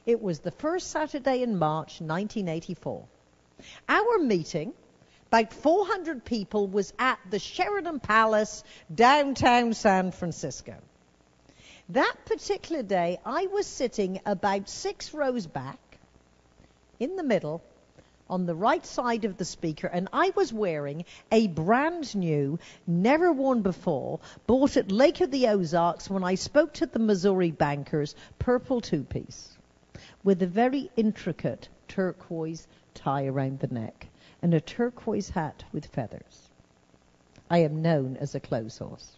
It was the first Saturday in March 1984. Our meeting, about 400 people, was at the Sheraton Palace, downtown San Francisco. That particular day, I was sitting about 6 rows back, in the middle, on the right side of the speaker, and I was wearing a brand new, never worn before, bought at Lake of the Ozarks when I spoke to the Missouri bankers, purple two-piece, with a very intricate turquoise tie around the neck and a turquoise hat with feathers. I am known as a clothes horse.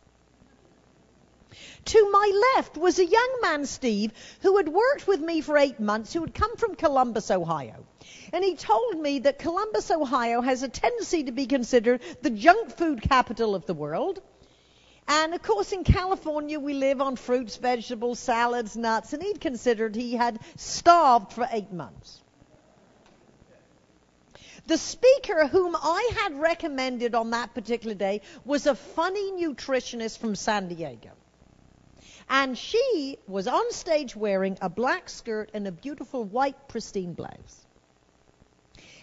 To my left was a young man, Steve, who had worked with me for 8 months, who had come from Columbus, Ohio. And he told me that Columbus, Ohio has a tendency to be considered the junk food capital of the world. And, of course, in California, we live on fruits, vegetables, salads, nuts. And he'd considered he had starved for 8 months. The speaker whom I had recommended on that particular day was a funny nutritionist from San Diego. And she was on stage wearing a black skirt and a beautiful white pristine blouse.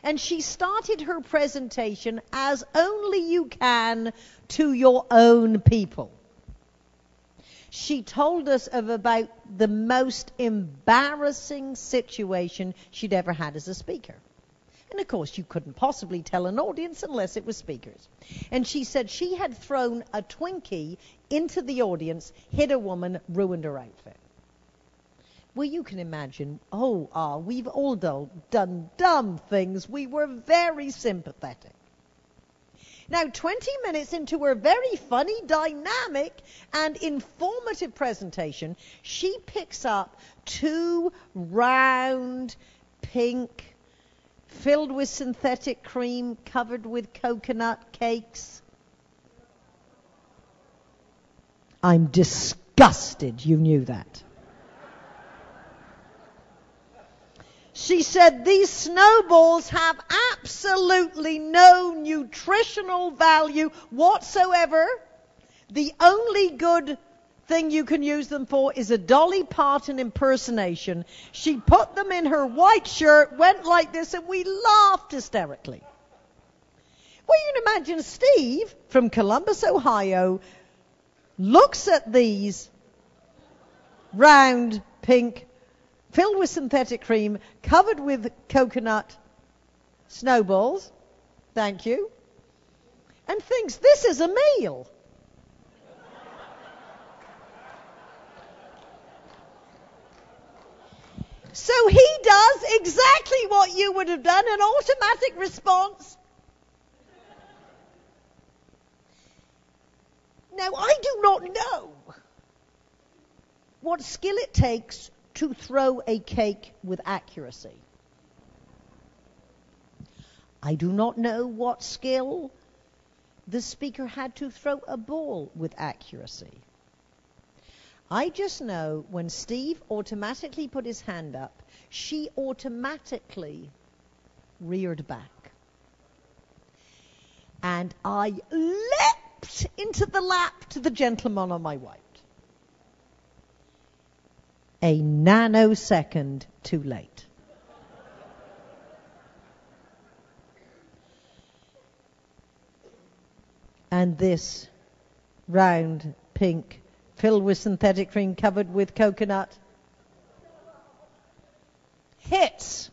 And she started her presentation as only you can to your own people. She told us of about the most embarrassing situation she'd ever had as a speaker. And of course, you couldn't possibly tell an audience unless it was speakers. And she said she had thrown a Twinkie into the audience, hit a woman, ruined her outfit. Well, you can imagine, we've all done dumb things. We were very sympathetic. Now, 20 minutes into her very funny, dynamic, and informative presentation, she picks up 2 round, pink, filled with synthetic cream, covered with coconut cakes. I'm disgusted you knew that. She said these snowballs have absolutely no nutritional value whatsoever. The only good thing you can use them for is a Dolly Parton impersonation. She put them in her white shirt, went like this, and we laughed hysterically. Well, you can imagine Steve from Columbus, Ohio, looks at these round, pink, filled with synthetic cream, covered with coconut snowballs, thank you, and thinks this is a meal. So he does exactly what you would have done, an automatic response. Now, I do not know what skill it takes to throw a cake with accuracy. I do not know what skill the speaker had to throw a ball with accuracy. I just know when Steve automatically put his hand up, she automatically reared back. And I leapt into the lap to the gentleman on my right. A nanosecond too late. And this round, pink, filled with synthetic cream, covered with coconut, hits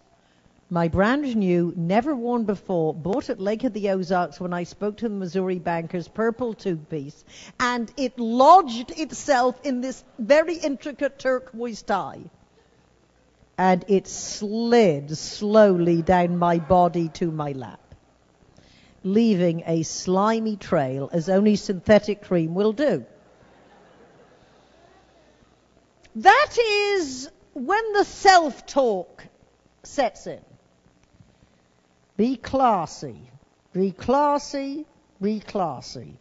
my brand new, never worn before, bought at Lake of the Ozarks when I spoke to the Missouri bankers, purple two-piece, and it lodged itself in this very intricate turquoise tie. And it slid slowly down my body to my lap, leaving a slimy trail as only synthetic cream will do. That is when the self-talk sets in. Be classy, be classy, be classy.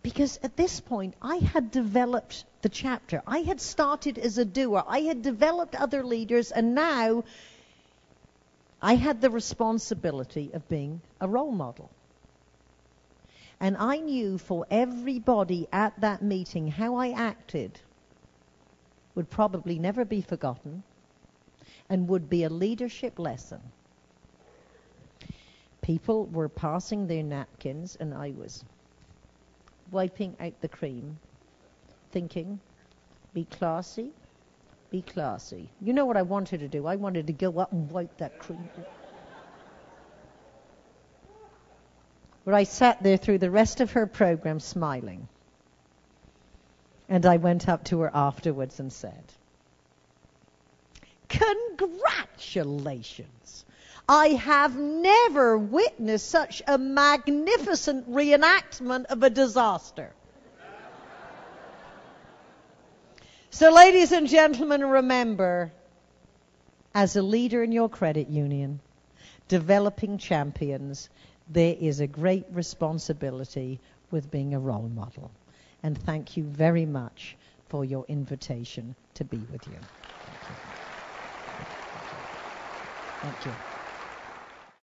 Because at this point, I had developed the chapter. I had started as a doer. I had developed other leaders, and now I had the responsibility of being a role model. And I knew for everybody at that meeting how I acted would probably never be forgotten and would be a leadership lesson. People were passing their napkins and I was wiping out the cream, thinking, be classy, be classy. You know what I wanted to do? I wanted to go up and wipe that cream. But I sat there through the rest of her program smiling. And I went up to her afterwards and said, congratulations! I have never witnessed such a magnificent reenactment of a disaster. So, ladies and gentlemen, remember, as a leader in your credit union, developing champions, there is a great responsibility with being a role model. And thank you very much for your invitation to be with you. Thank you. Thank you.